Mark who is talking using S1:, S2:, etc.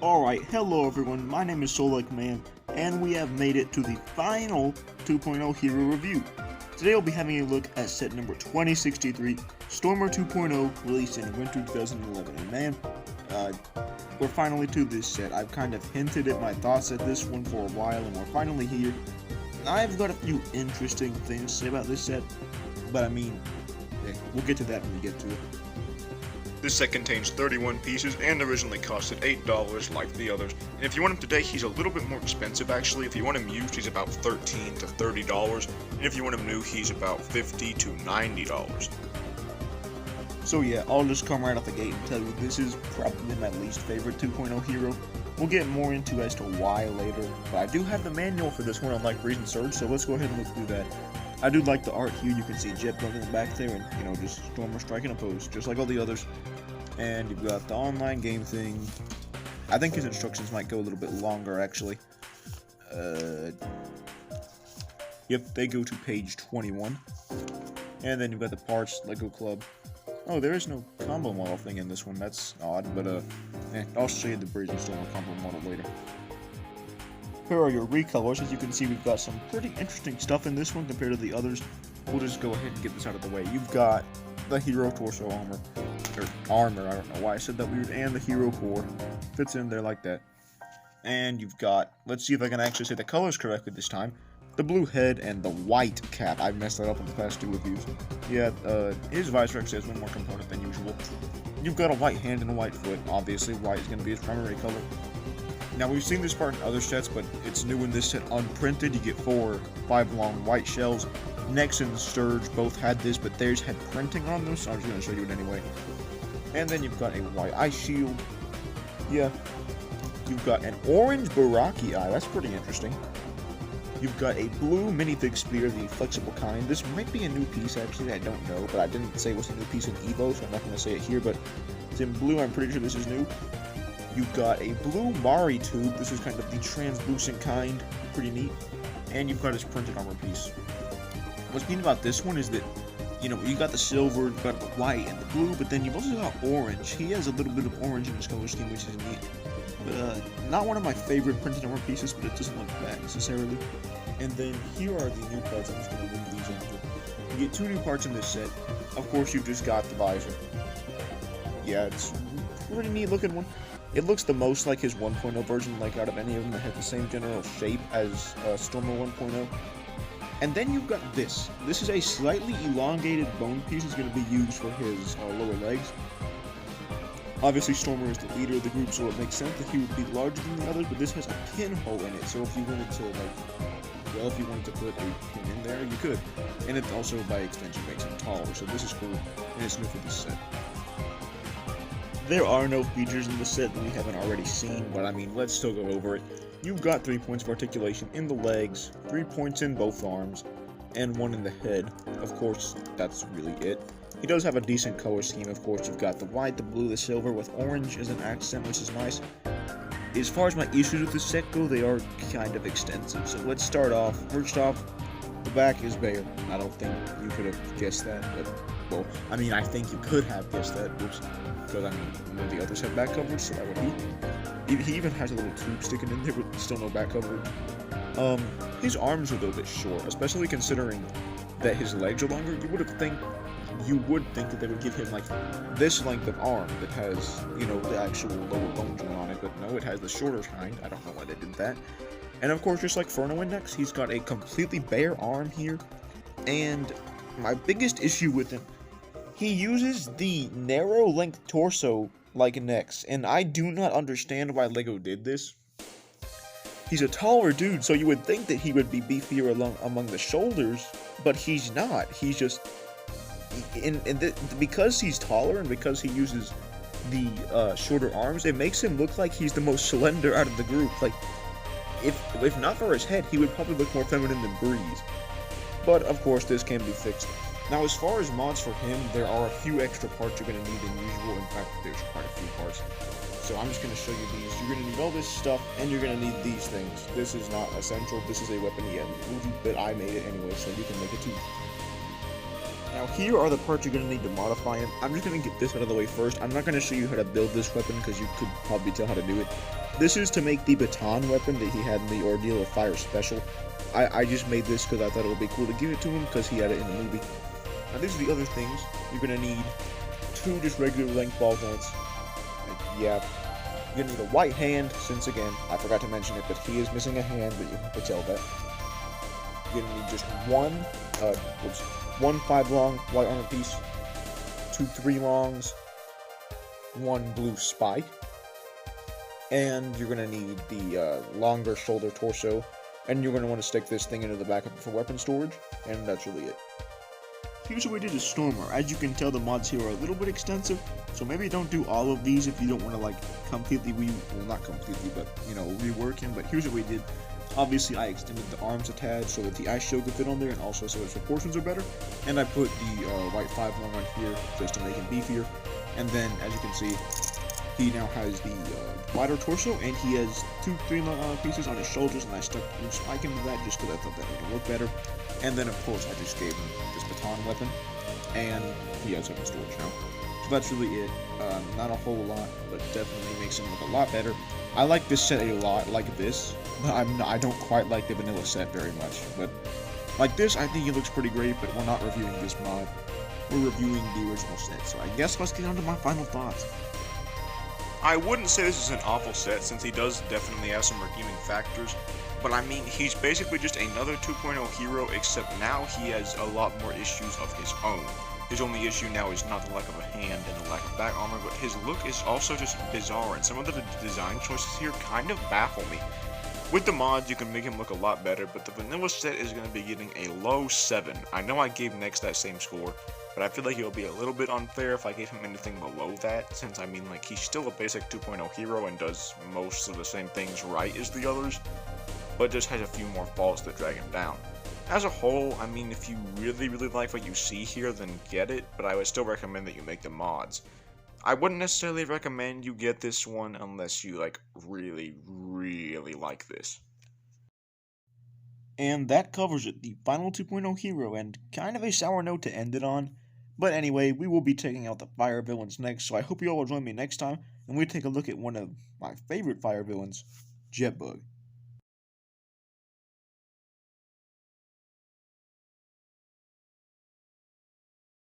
S1: Alright, hello everyone, my name is Solek Man, and we have made it to the final 2.0 hero review. Today we'll be having a look at set number 2063, Stormer 2.0, released in winter 2011. And man, we're finally to this set. I've kind of hinted at my thoughts at this one for a while, and we're finally here. I've got a few interesting things to say about this set, but I mean, we'll get to that when we get to it.
S2: This set contains 31 pieces and originally costed $8 like the others. And if you want him today, he's a little bit more expensive actually. If you want him used, he's about $13 to $30. And if you want him new, he's about $50 to $90.
S1: So yeah, I'll just come right off the gate and tell you this is probably my least favorite 2.0 hero. We'll get more into as to why later, but I do have the manual for this one unlike Recent Surge, so let's go ahead and look through that. I do like the art here. You can see Jet Bug in the back there and, just Stormer striking a pose, just like all the others. And you've got the online game thing. I think his instructions might go a little bit longer, actually. Yep, they go to page 21. And then you've got the parts, Lego Club. Oh, there is no combo model thing in this one. That's odd, but I'll show you the Brazen Stormer combo model later. Here are your recolors. As you can see, we've got some pretty interesting stuff in this one compared to the others. We'll just go ahead and get this out of the way. You've got the hero torso armor, I don't know why I said that weird, and the hero core. Fits in there like that. And you've got, let's see if I can actually say the colors correctly this time, the blue head and the white cap. I messed that up in the past two reviews. Yeah, his visor actually has one more component than usual. You've got a white hand and a white foot. Obviously, white is going to be his primary color. Now, we've seen this part in other sets, but it's new in this set unprinted. You get 4 or 5 long white shells. Nex and Sturge both had this, but theirs had printing on them, so I'm just going to show you it anyway. And then you've got a white ice shield. Yeah. You've got an orange Baraki eye. That's pretty interesting. You've got a blue minifig spear, the flexible kind. This might be a new piece, actually. I don't know, but I didn't say it was a new piece in Evo, so I'm not going to say it here, but it's in blue. I'm pretty sure this is new. You've got a blue Mari tube. This is kind of the translucent kind. Pretty neat. And you've got his printed armor piece. What's neat about this one is that, you got the silver, you've got the white and the blue, but then you've also got orange. He has a little bit of orange in his color scheme, which is neat. But, not one of my favorite printed armor pieces, but it doesn't look bad necessarily. And then here are the new parts. I'm just going to move these in. You get 2 new parts in this set. Of course, you've just got the visor. Yeah, it's a pretty neat looking one. It looks the most like his 1.0 version, like out of any of them that have the same general shape as Stormer 1.0. And then you've got this. This is a slightly elongated bone piece. It's going to be used for his lower legs. Obviously, Stormer is the leader of the group, so it makes sense that he would be larger than the others, but this has a pinhole in it, so if you wanted to, if you wanted to put a pin in there, you could. And it also, by extension, makes him taller, so this is cool, and it's new for this set. There are no features in the set that we haven't already seen, but I mean, let's still go over it. You've got 3 points of articulation in the legs, 3 points in both arms, and 1 in the head. Of course, that's really it. He does have a decent color scheme, of course. You've got the white, the blue, the silver, with orange as an accent, which is nice. As far as my issues with this set go, they are kind of extensive. So let's start off. First off, the back is bare. I don't think you could have guessed that, but, well, I mean, I think you could have guessed that, because, I mean, none of the others have back coverage, so that would be. He even has a little tube sticking in there, but still no back coverage. His arms are a little bit short, especially considering that his legs are longer. You would think that they would give him, like, this length of arm that has, the actual lower bone joint on it, but no, it has the shorter kind. I don't know why they did that. And of course, just like Furno and Nex, he's got a completely bare arm here, and my biggest issue with him, he uses the narrow length torso like Nex, and I do not understand why LEGO did this. He's a taller dude, so you would think that he would be beefier among the shoulders, but he's not. He's just... because he's taller and because he uses the shorter arms, it makes him look like he's the most slender out of the group. Like, if not for his head, he would probably look more feminine than Breeze. But, of course, this can be fixed. Now, as far as mods for him, there are a few extra parts you're going to need than usual. In fact, there's quite a few parts. So I'm just going to show you these. You're going to need all this stuff, and you're going to need these things. This is not essential. This is a weapon yet, but I made it anyway, so you can make it too. Now here are the parts you're going to need to modify him. I'm just going to get this out of the way first. I'm not going to show you how to build this weapon because you could probably tell how to do it. This is to make the baton weapon that he had in the Ordeal of Fire special. I just made this because I thought it would be cool to give it to him because he had it in the movie. Now these are the other things. You're going to need 2 just regular length ball joints. Yeah. You're going to need a white hand, since again, I forgot to mention it, but he is missing a hand, but you have to tell that. You're going to need just one 5-long white armor piece, 2 3-longs, 1 blue spike, and you're going to need the longer shoulder torso, and you're going to want to stick this thing into the back of it for weapon storage, and that's really it. Here's what we did to Stormer. As you can tell, the mods here are a little bit extensive, so maybe don't do all of these if you don't want to, like, completely well, not completely, but, you know, rework him. But here's what we did. Obviously, I extended the arms a tad so that the ice shield could fit on there, and also so its proportions are better. And I put the white 5-long on here just to make him beefier. And then, as you can see, he now has the wider torso, and he has 2 3-long pieces on his shoulders, and I stuck a blue spike into that just because I thought that made him look better. And then, of course, I just gave him this baton weapon, and he has weapon storage now. So that's really it. Not a whole lot, but definitely makes him look a lot better. I like this set a lot, like this, but I don't quite like the vanilla set very much. But like this, I think he looks pretty great, but we're not reviewing this mod. We're reviewing the original set, so I guess let's get on to my final thoughts.
S2: I wouldn't say this is an awful set, since he does definitely have some redeeming factors, but I mean, he's basically just another 2.0 hero, except now he has a lot more issues of his own. His only issue now is not the lack of a hand and the lack of back armor, but his look is also just bizarre, and some of the design choices here kind of baffle me. With the mods, you can make him look a lot better, but the vanilla set is going to be getting a low 7. I know I gave Nex that same score, but I feel like it will be a little bit unfair if I gave him anything below that, since I mean, like, he's still a basic 2.0 hero and does most of the same things right as the others, but just has a few more faults that drag him down. As a whole, I mean, if you really like what you see here, then get it, but I would still recommend that you make the mods. I wouldn't necessarily recommend you get this one unless you, like, really like this.
S1: And that covers it, the final 2.0 hero, and kind of a sour note to end it on. But anyway, we will be taking out the fire villains next, so I hope you all will join me next time, and we take a look at one of my favorite fire villains, Jetbug.